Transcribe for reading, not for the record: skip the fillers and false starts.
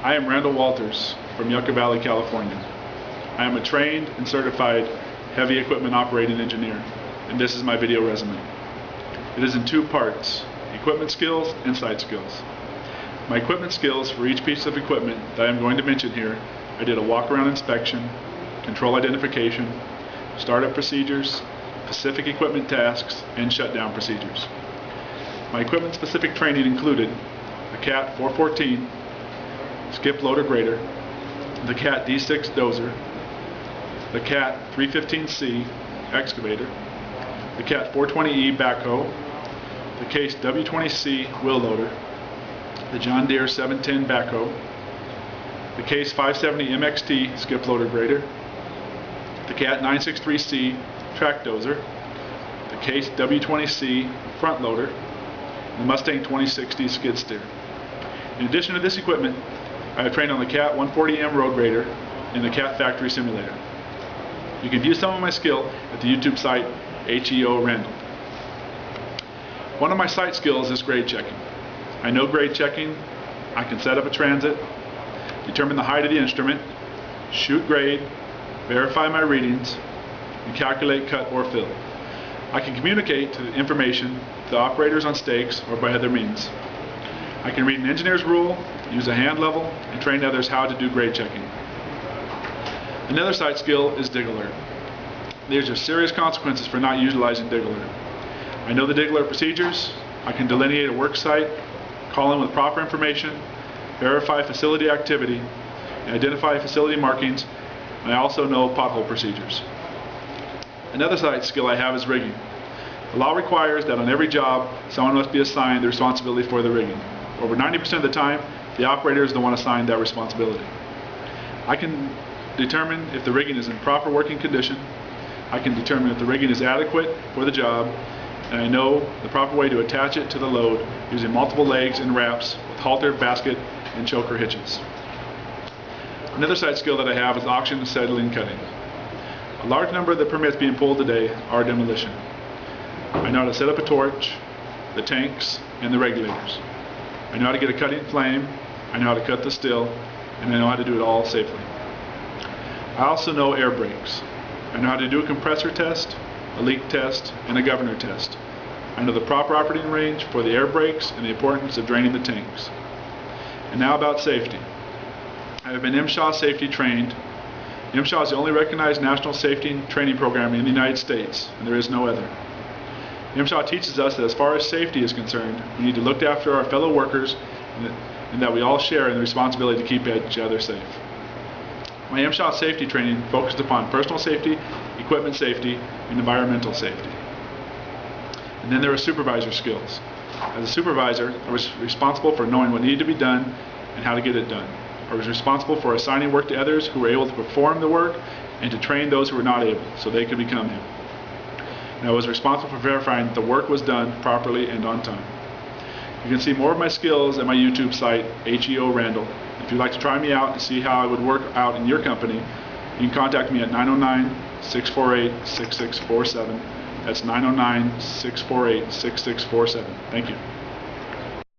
I am Randall Walters from Yucca Valley, California. I am a trained and certified heavy equipment operating engineer, and this is my video resume. It is in two parts: equipment skills and site skills. My equipment skills for each piece of equipment that I am going to mention here: I did a walk-around inspection, control identification, startup procedures, specific equipment tasks, and shutdown procedures. My equipment-specific training included the CAT 414 skip loader grader, the CAT D6 dozer, the CAT 315C excavator, the CAT 420E backhoe, the Case W20C wheel loader, the John Deere 710 backhoe, the Case 570 MXT skip loader grader, the CAT 963C track dozer, the Case W20C front loader, and the Mustang 2060 skid steer. In addition to this equipment, I have trained on the CAT 140M road grader and the CAT factory simulator. You can view some of my skill at the YouTube site HEO Randall. One of my site skills is grade checking. I know grade checking. I can set up a transit, determine the height of the instrument, shoot grade, verify my readings, and calculate cut or fill. I can communicate the information to the operators on stakes or by other means. I can read an engineer's rule, use a hand level, and train others how to do grade checking. Another site skill is dig alert. There's are serious consequences for not utilizing dig alert. I know the dig alert procedures. I can delineate a work site, call in with proper information, verify facility activity, and identify facility markings, and I also know pothole procedures. Another site skill I have is rigging. The law requires that on every job, someone must be assigned the responsibility for the rigging. Over 90% of the time, the operator is the one assigned that responsibility. I can determine if the rigging is in proper working condition. I can determine if the rigging is adequate for the job, and I know the proper way to attach it to the load using multiple legs and wraps with halter, basket, and choker hitches. Another site skill that I have is auction, settling, cutting. A large number of the permits being pulled today are demolition. I know how to set up a torch, the tanks, and the regulators. I know how to get a cutting flame, I know how to cut the still, and I know how to do it all safely. I also know air brakes. I know how to do a compressor test, a leak test, and a governor test. I know the proper operating range for the air brakes and the importance of draining the tanks. And now about safety. I have been MSHA safety trained. MSHA is the only recognized national safety training program in the United States, and there is no other. MSHA teaches us that as far as safety is concerned, we need to look after our fellow workers and that we all share in the responsibility to keep each other safe. My MSHA safety training focused upon personal safety, equipment safety, and environmental safety. And then there are supervisor skills. As a supervisor, I was responsible for knowing what needed to be done and how to get it done. I was responsible for assigning work to others who were able to perform the work and to train those who were not able so they could become able. And I was responsible for verifying that the work was done properly and on time. You can see more of my skills at my YouTube site, HEO Randall. If you'd like to try me out and see how I would work out in your company, you can contact me at 909-648-6647. That's 909-648-6647. Thank you.